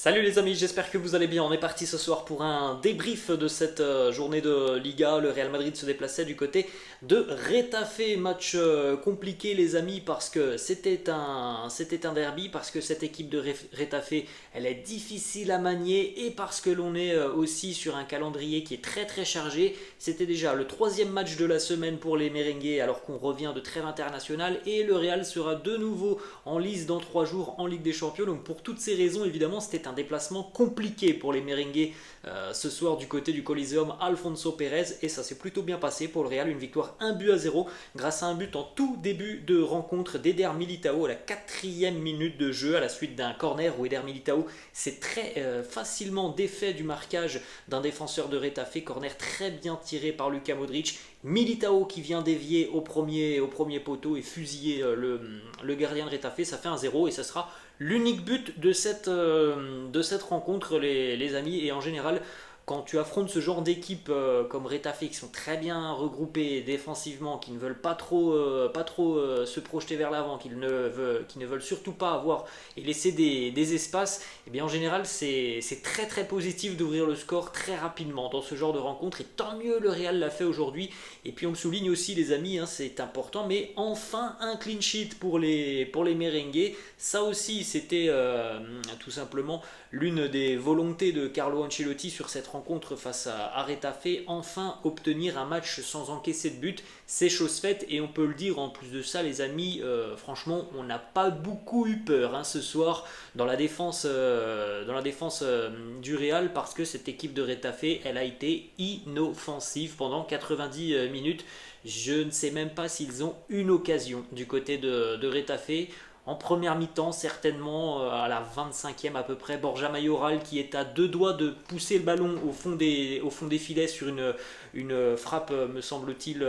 Salut les amis, j'espère que vous allez bien. On est parti ce soir pour un débrief de cette journée de Liga. Le Real Madrid se déplaçait du côté de Retafe. Match compliqué les amis parce que c'était un derby, parce que cette équipe de Retafe elle est difficile à manier et parce que l'on est aussi sur un calendrier qui est très très chargé. C'était déjà le troisième match de la semaine pour les merengues alors qu'on revient de trêve internationale et le Real sera de nouveau en lice dans 3 jours en Ligue des Champions. Donc pour toutes ces raisons évidemment c'était un déplacement compliqué pour les merengues ce soir du côté du Coliseum Alfonso Pérez et ça s'est plutôt bien passé pour le Real, une victoire 1-0 grâce à un but en tout début de rencontre d'Eder Militao à la 4e minute de jeu à la suite d'un corner où Eder Militao s'est très facilement défait du marquage d'un défenseur de Retafe, corner très bien tiré par Luka Modric. Militao qui vient dévier au premier poteau et fusiller le gardien de Retafe, ça fait 1-0 et ça sera l'unique but de cette rencontre les amis. Et en général quand tu affrontes ce genre d'équipe comme Retafe qui sont très bien regroupées défensivement, qui ne veulent pas trop se projeter vers l'avant, qui ne veulent surtout pas avoir et laisser des espaces, et bien en général c'est très très positif d'ouvrir le score très rapidement dans ce genre de rencontre et tant mieux le Real l'a fait aujourd'hui. Et puis on le souligne aussi les amis, hein, c'est important, mais enfin un clean sheet pour les merengues. Ça aussi c'était tout simplement l'une des volontés de Carlo Ancelotti sur cette rencontre face à Retafe, enfin obtenir un match sans encaisser de but. C'est chose faite et on peut le dire en plus de ça les amis, franchement on n'a pas beaucoup eu peur hein, ce soir dans la défense du Real, parce que cette équipe de Retafe elle a été inoffensive pendant 90 minutes. Je ne sais même pas s'ils ont une occasion du côté de Retafe. En première mi-temps, certainement à la 25e à peu près, Borja Mayoral qui est à deux doigts de pousser le ballon au fond des filets sur une frappe, me semble-t-il,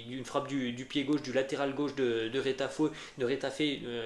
une frappe du pied gauche, du latéral gauche de Retafe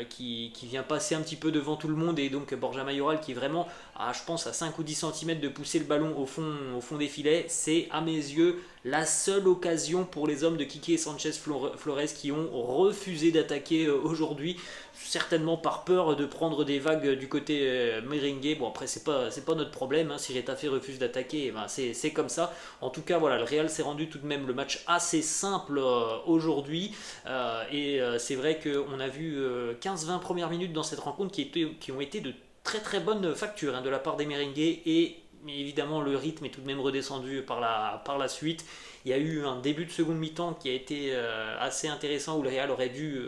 qui vient passer un petit peu devant tout le monde. Et donc Borja Mayoral qui est vraiment, je pense, à 5 ou 10 cm de pousser le ballon au fond des filets. C'est à mes yeux la seule occasion pour les hommes de Quique Sanchez Flores qui ont refusé d'attaquer aujourd'hui, certainement par peur de prendre des vagues du côté merengue. Bon après c'est pas notre problème, hein, si Retafe refuse d'attaquer, eh ben, c'est comme ça. En tout cas voilà, le Real s'est rendu tout de même le match assez simple aujourd'hui. C'est vrai qu'on a vu 15-20 premières minutes dans cette rencontre qui ont été de très très bonne facture hein, de la part des merengues. Et mais évidemment le rythme est tout de même redescendu par la suite. Il y a eu un début de seconde mi-temps qui a été assez intéressant où le Real aurait dû,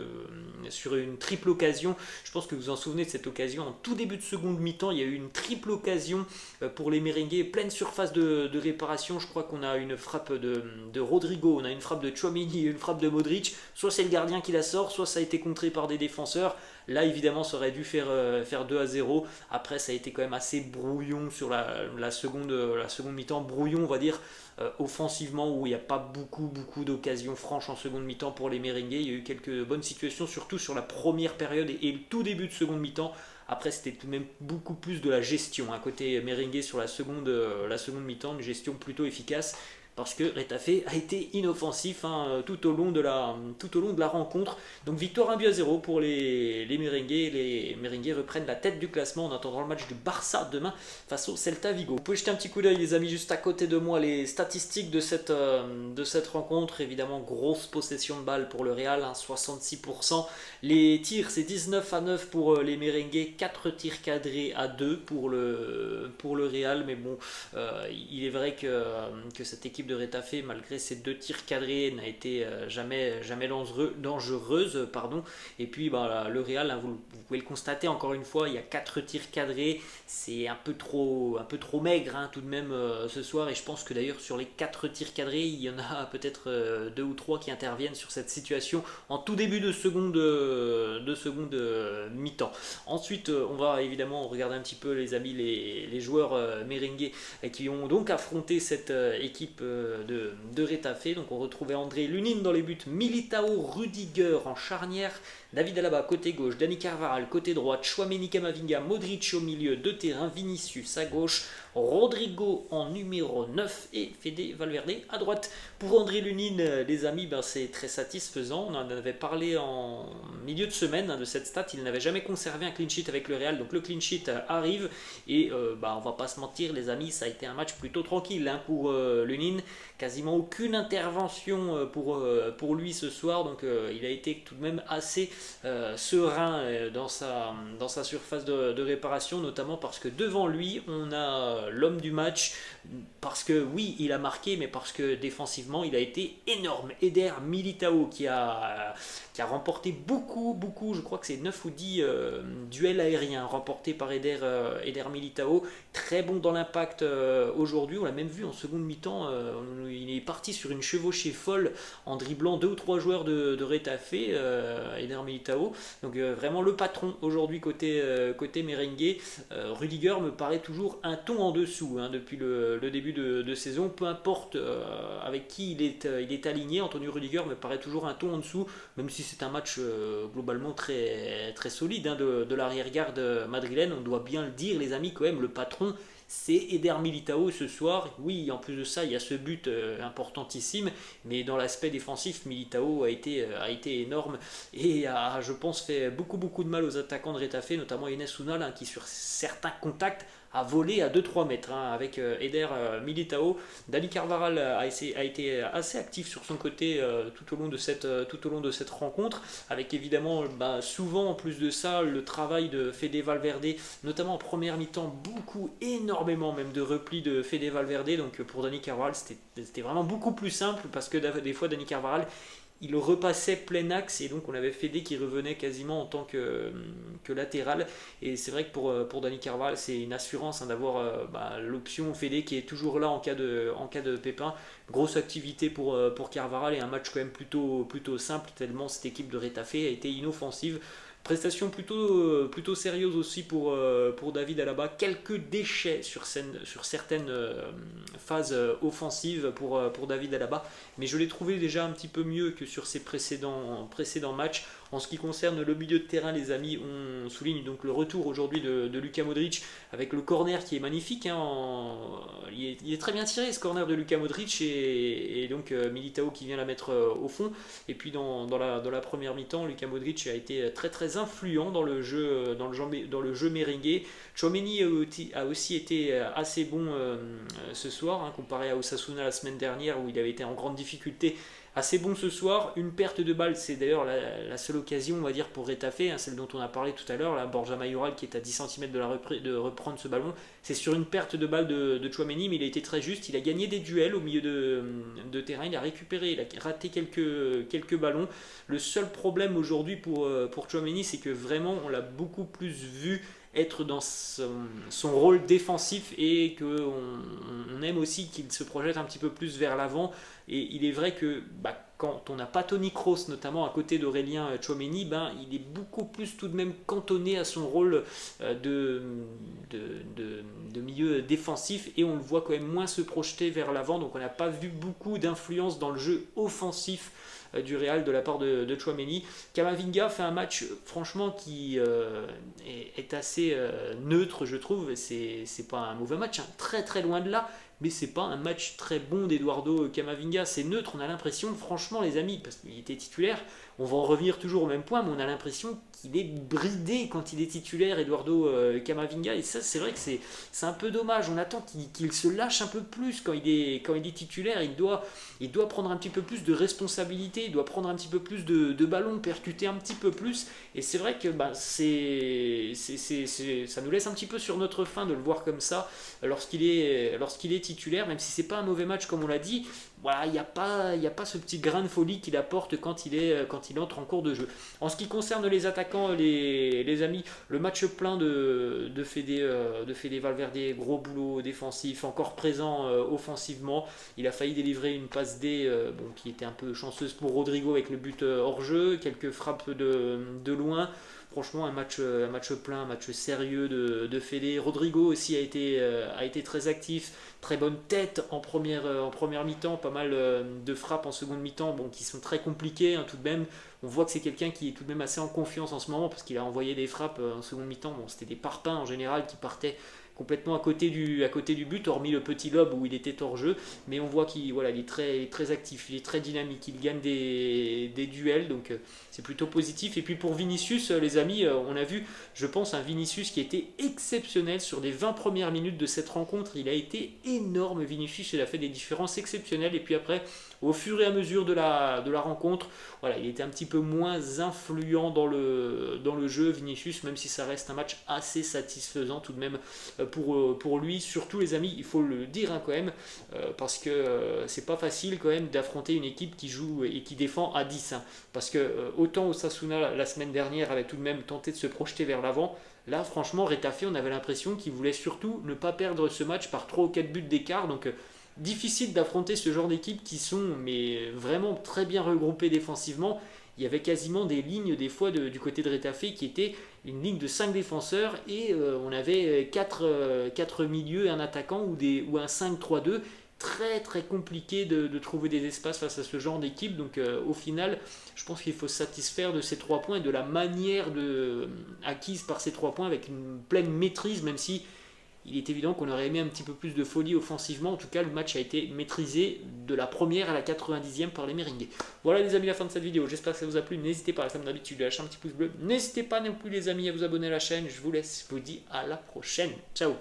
sur une triple occasion, je pense que vous vous en souvenez de cette occasion, en tout début de seconde mi-temps, il y a eu une triple occasion pour les merengues, pleine surface de réparation. Je crois qu'on a une frappe de Rodrigo, on a une frappe de Chouameni, une frappe de Modric. Soit c'est le gardien qui la sort, soit ça a été contré par des défenseurs. Là, évidemment, ça aurait dû faire 2-0. Après, ça a été quand même assez brouillon sur la seconde mi-temps. Brouillon, on va dire, offensivement, où il n'y a pas beaucoup d'occasions franches en seconde mi-temps pour les merengues. Il y a eu quelques bonnes situations, surtout sur la première période et le tout début de seconde mi-temps. Après, c'était tout de même beaucoup plus de la gestion. À côté merengue sur la seconde mi-temps, une gestion plutôt efficace, parce que Retafe a été inoffensif hein, tout au long de la rencontre. Donc victoire 1-0 pour les merengues. Les merengues reprennent la tête du classement en attendant le match du Barça demain face au Celta Vigo. Vous pouvez jeter un petit coup d'œil les amis juste à côté de moi, les statistiques de cette rencontre. Évidemment grosse possession de balle pour le Real, hein, 66%. Les tirs c'est 19-9 pour les merengues, 4 tirs cadrés à 2 pour le Real. Mais bon, il est vrai que cette équipe de Retafe, malgré ses 2 tirs cadrés, n'a été jamais dangereuse. Pardon. Et puis le Real, hein, vous pouvez le constater encore une fois, il y a 4 tirs cadrés, c'est un peu trop maigre hein, tout de même ce soir. Et je pense que d'ailleurs sur les 4 tirs cadrés, il y en a peut-être 2 ou 3 qui interviennent sur cette situation en tout début de seconde mi-temps. Ensuite, on va évidemment regarder un petit peu les amis, les joueurs merengues qui ont donc affronté cette équipe de Retafe. Donc on retrouvait André Lunin dans les buts, Militao, Rudiger en charnière, David Alaba côté gauche, Dani Carvajal côté droite, Chouameni Camavinga, Modric au milieu de terrain, Vinicius à gauche. Rodrigo en numéro 9 et Fede Valverde à droite. Pour André Lunin, les amis, c'est très satisfaisant. On en avait parlé en milieu de semaine de cette stat. Il n'avait jamais conservé un clean sheet avec le Real, donc le clean sheet arrive. Et on va pas se mentir, les amis, ça a été un match plutôt tranquille pour Lunin. Quasiment aucune intervention pour lui ce soir, donc il a été tout de même assez serein dans sa surface de réparation, notamment parce que devant lui on a l'homme du match, parce que oui il a marqué, mais parce que défensivement il a été énorme. Eder Militao qui a remporté beaucoup, je crois que c'est 9 ou 10 duels aériens remportés par Eder Militao, très bon dans l'impact aujourd'hui. On l'a même vu en seconde mi-temps, il est parti sur une chevauchée folle en dribblant 2 ou 3 joueurs de Retafe, Eder Militao. Donc vraiment le patron aujourd'hui côté merengue. Rudiger me paraît toujours un ton en dessous depuis le début de saison, peu importe avec qui il est aligné. Antonio Rudiger me paraît toujours un ton en dessous, même si c'est un match globalement très, très solide de l'arrière-garde madrilène. On doit bien le dire les amis, quand même le patron c'est Eder Militao ce soir. Oui, en plus de ça, il y a ce but importantissime, mais dans l'aspect défensif, Militao a été énorme et a, je pense, fait beaucoup de mal aux attaquants de Retafe, notamment Ines Unal, qui sur certains contacts a volé à 2-3 mètres avec Eder Militao. Dani Carvajal a été assez actif sur son côté tout au long de cette rencontre, avec évidemment souvent en plus de ça le travail de Fede Valverde, notamment en première mi-temps, énormément même de replis de Fede Valverde. Donc pour Dani Carvajal c'était vraiment beaucoup plus simple, parce que des fois Dani Carvajal il repassait plein axe, et donc on avait Fede qui revenait quasiment en tant que latéral. Et c'est vrai que pour Dani Carvajal c'est une assurance d'avoir l'option Fede qui est toujours là en cas de pépin. Grosse activité pour Carvajal, et un match quand même plutôt simple, tellement cette équipe de Retafe a été inoffensive. Prestation plutôt sérieuse aussi pour David Alaba. Quelques déchets sur certaines phases offensives pour David Alaba, mais je l'ai trouvé déjà un petit peu mieux que sur ses précédents matchs. En ce qui concerne le milieu de terrain, les amis, on souligne donc le retour aujourd'hui de Luka Modric, avec le corner qui est magnifique. Il est très bien tiré ce corner de Luka Modric, et donc Militao qui vient la mettre au fond. Et puis dans la première mi-temps, Luka Modric a été très influent dans le jeu merengue. Tchouaméni a aussi été assez bon ce soir, comparé à Osasuna la semaine dernière où il avait été en grande difficulté. Assez bon ce soir. Une perte de balle, c'est d'ailleurs la seule occasion, on va dire, pour Retafe, celle dont on a parlé tout à l'heure, la Borja Mayoral qui est à 10 cm de reprendre ce ballon. C'est sur une perte de balle de Tchouaméni, mais il a été très juste. Il a gagné des duels au milieu de terrain, il a récupéré, il a raté quelques ballons. Le seul problème aujourd'hui pour Tchouaméni, c'est que vraiment on l'a beaucoup plus vu être dans son rôle défensif, et qu'on aime aussi qu'il se projette un petit peu plus vers l'avant. Et il est vrai que quand on n'a pas Toni Kroos notamment à côté d'Aurélien Tchouaméni, il est beaucoup plus tout de même cantonné à son rôle de milieu défensif, et on le voit quand même moins se projeter vers l'avant. Donc on n'a pas vu beaucoup d'influence dans le jeu offensif du Real de la part de Tchouaméni. Camavinga fait un match franchement qui est assez neutre, je trouve. C'est pas un mauvais match, très loin de là, mais c'est pas un match très bon d'Eduardo Camavinga. C'est neutre, on a l'impression, franchement les amis, parce qu'il était titulaire, on va en revenir toujours au même point, mais on a l'impression qu'il est bridé quand il est titulaire, Eduardo Camavinga, et ça c'est vrai que c'est un peu dommage. On attend qu'il se lâche un peu plus quand il est titulaire. Il doit prendre un petit peu plus de responsabilité, il doit prendre un petit peu plus de ballons, percuter un petit peu plus, et c'est vrai que ça nous laisse un petit peu sur notre faim de le voir comme ça lorsqu'il est titulaire, même si c'est pas un mauvais match comme on l'a dit. Voilà, il n'y a pas ce petit grain de folie qu'il apporte quand il entre en cours de jeu. En ce qui concerne les attaquants, les amis, le match plein de Fede Valverde, gros boulot défensif, encore présent offensivement. Il a failli délivrer une passe D qui était un peu chanceuse pour Rodrigo avec le but hors jeu, quelques frappes de loin. Franchement, un match plein, un match sérieux de Fede. Rodrigo aussi a été très actif, très bonne tête en première mi-temps, pas mal de frappes en seconde mi-temps, qui sont très compliquées tout de même. On voit que c'est quelqu'un qui est tout de même assez en confiance en ce moment, parce qu'il a envoyé des frappes en seconde mi-temps. C'était des parpaings en général qui partaient complètement à côté du but, hormis le petit lob où il était hors jeu. Mais on voit qu'il voilà, il est très actif, il est très dynamique, il gagne des duels, donc c'est plutôt positif. Et puis pour Vinicius, les amis, on a vu, je pense, un Vinicius qui était exceptionnel sur les 20 premières minutes de cette rencontre. Il a été énorme, Vinicius, il a fait des différences exceptionnelles. Et puis après, au fur et à mesure de la rencontre, voilà, il était un petit peu moins influent dans le jeu, Vinicius, même si ça reste un match assez satisfaisant tout de même pour lui. Surtout, les amis, il faut le dire quand même, parce que c'est pas facile quand même d'affronter une équipe qui joue et qui défend à 10. Parce que autant Osasuna la semaine dernière avait tout de même tenté de se projeter vers l'avant, là franchement Retafe, on avait l'impression qu'il voulait surtout ne pas perdre ce match par 3 ou 4 buts d'écart. Donc difficile d'affronter ce genre d'équipe qui sont mais vraiment très bien regroupées défensivement. Il y avait quasiment des lignes des fois du côté de Retafe qui étaient une ligne de 5 défenseurs et on avait 4 milieux et un attaquant ou un 5-3-2. Très compliqué de trouver des espaces face à ce genre d'équipe. Donc au final, je pense qu'il faut se satisfaire de ces 3 points et de la manière acquise par ces 3 points avec une pleine maîtrise, même si il est évident qu'on aurait aimé un petit peu plus de folie offensivement. En tout cas, le match a été maîtrisé de la première à la 90e par les Merengues. Voilà les amis, la fin de cette vidéo. J'espère que ça vous a plu. N'hésitez pas, comme d'habitude, à lâcher un petit pouce bleu. N'hésitez pas non plus les amis à vous abonner à la chaîne. Je vous laisse. Je vous dis à la prochaine. Ciao.